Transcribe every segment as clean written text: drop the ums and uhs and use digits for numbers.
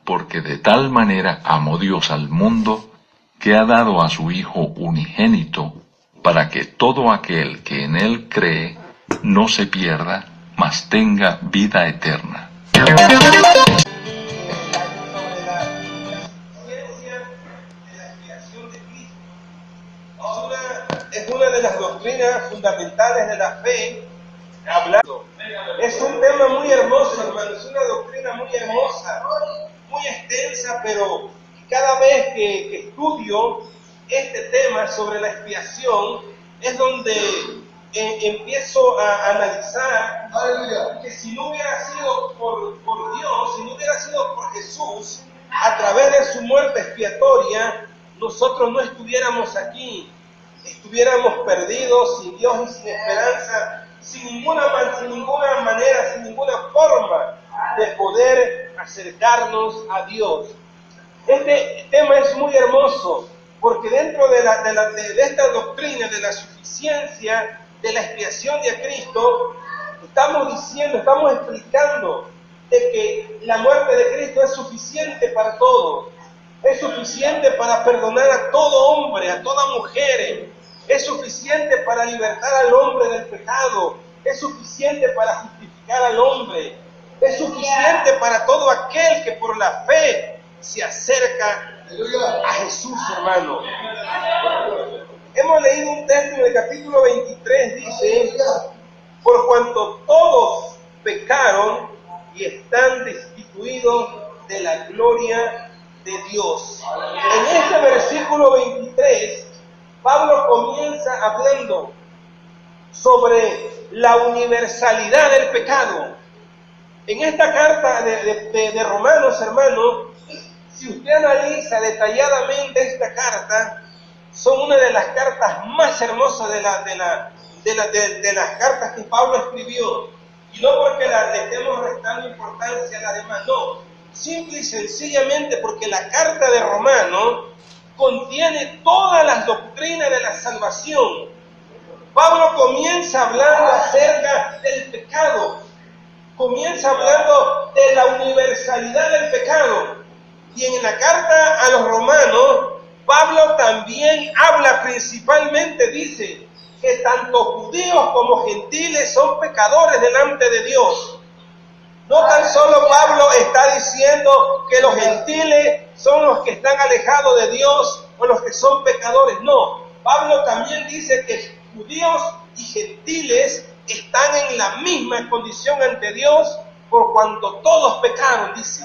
Porque de tal manera amó Dios al mundo, que ha dado a su Hijo unigénito, para que todo aquel que en él cree no se pierda, mas tenga vida eterna. Es una de las doctrinas fundamentales de la fe. Hablando. Es un tema muy hermoso, hermano, es una doctrina muy hermosa, muy extensa, pero cada vez que estudio este tema sobre la expiación, es donde empiezo a analizar que si no hubiera sido por Dios, si no hubiera sido por Jesús, a través de su muerte expiatoria, nosotros no estuviéramos aquí, estuviéramos perdidos, sin Dios y sin esperanza, sin ninguna manera, sin ninguna forma de poder acercarnos a Dios. Este tema es muy hermoso, porque dentro de esta doctrina de la suficiencia de la expiación de Cristo, estamos explicando de que la muerte de Cristo es suficiente para todos, es suficiente para perdonar a todo hombre, a toda mujer, es suficiente para libertar al hombre del pecado, es suficiente para justificar al hombre, es suficiente para todo aquel que por la fe se acerca a Jesús, hermano. Hemos leído un texto en el capítulo 23, dice: por cuanto todos pecaron y están destituidos de la gloria de Dios. En este versículo 23, Pablo comienza hablando sobre la universalidad del pecado. En esta carta de Romanos, hermano, si usted analiza detalladamente esta carta, son una de las cartas más hermosas de las cartas que Pablo escribió. Y no porque le estemos restando importancia a las demás, no. Simple y sencillamente porque la carta de Romanos contiene todas las doctrinas de la salvación. Pablo comienza hablando acerca del pecado, comienza hablando de la universalidad del pecado. Y en la carta a los romanos, Pablo también habla principalmente, dice, que tanto judíos como gentiles son pecadores delante de Dios. No tan solo Pablo está diciendo que los gentiles son los que están alejados de Dios o los que son pecadores, no. Pablo también dice que judíos y gentiles están en la misma condición ante Dios por cuanto todos pecaron, dice.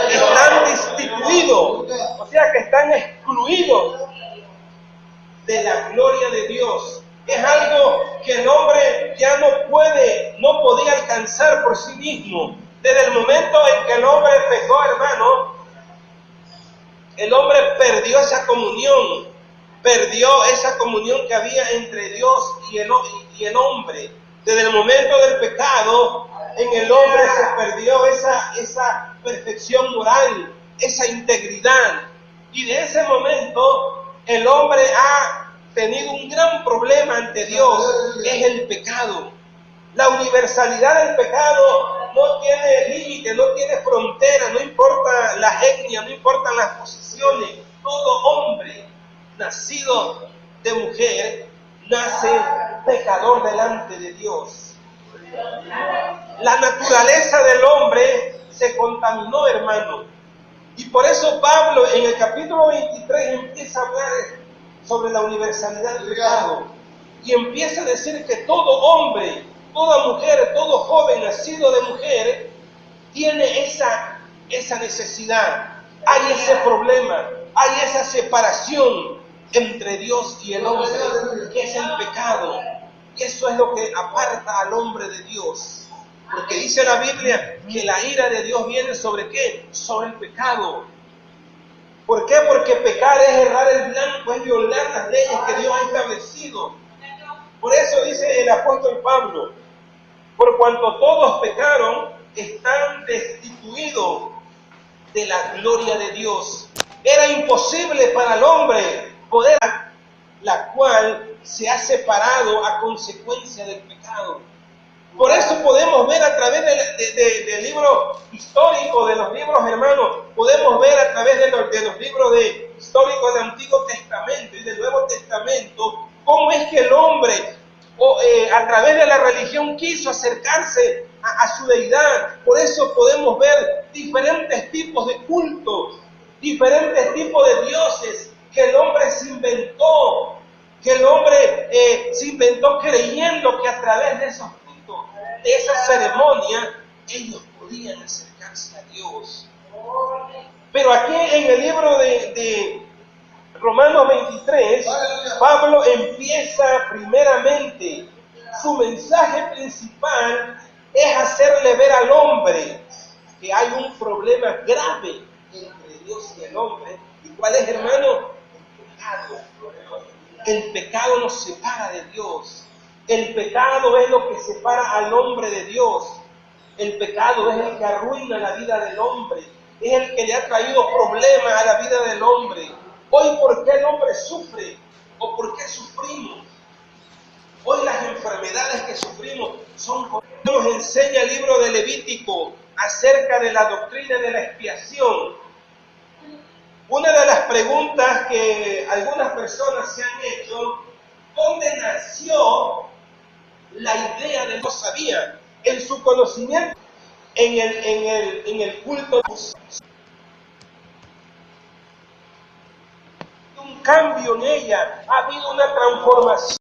Están destituidos, o sea que están excluidos de la gloria de Dios. Es algo que el hombre ya no podía alcanzar por sí mismo. Desde el momento en que el hombre pecó, hermano, el hombre perdió esa comunión que había entre Dios y el hombre. Desde el momento del pecado, en el hombre se perdió esa perfección moral, esa integridad. Y de ese momento, el hombre ha tenido un gran problema ante Dios, es el pecado. La universalidad del pecado no tiene límite, no tiene frontera, no importa la etnia, no importan las posiciones. Todo hombre nacido de mujer nace pecador delante de Dios. La naturaleza del hombre se contaminó, hermano. Y por eso Pablo en el capítulo 23 empieza a hablar sobre la universalidad del pecado. Y empieza a decir que todo hombre, toda mujer, todo joven nacido de mujer tiene esa necesidad. Hay ese problema, hay esa separación entre Dios y el hombre, que es el pecado. Y eso es lo que aparta al hombre de Dios. Porque dice la Biblia que la ira de Dios viene ¿sobre qué? Sobre el pecado. ¿Por qué? Porque pecar es errar el blanco, es violar las leyes que Dios ha establecido. Por eso dice el apóstol Pablo: por cuanto todos pecaron, están destituidos de la gloria de Dios. Era imposible para el hombre poder, la cual se ha separado a consecuencia del pecado. Por eso podemos ver a través del libro histórico, de los libros hermanos, podemos ver a través de los libros históricos del Antiguo Testamento y del Nuevo Testamento, cómo es que el hombre, a través de la religión, quiso acercarse a su deidad. Por eso podemos ver diferentes tipos de cultos, diferentes tipos de dioses que el hombre se inventó, creyendo que a través de esos cultos, de esa ceremonia, ellos podían acercarse a Dios. Pero aquí en el libro de Romanos 23, Pablo empieza primeramente, su mensaje principal es hacerle ver al hombre que hay un problema grave entre Dios y el hombre. ¿Y cuál es, hermano? El pecado. El pecado nos separa de Dios. El pecado es lo que separa al hombre de Dios. El pecado es el que arruina la vida del hombre. Es el que le ha traído problemas a la vida del hombre. Hoy, ¿por qué el hombre sufre? ¿O por qué sufrimos? Hoy las enfermedades que sufrimos son por... Nos enseña el libro de Levítico acerca de la doctrina de la expiación. Una de las preguntas que algunas personas se han hecho, ¿dónde nació la idea de no sabía? En su conocimiento, en el culto, un cambio en ella, ha habido una transformación.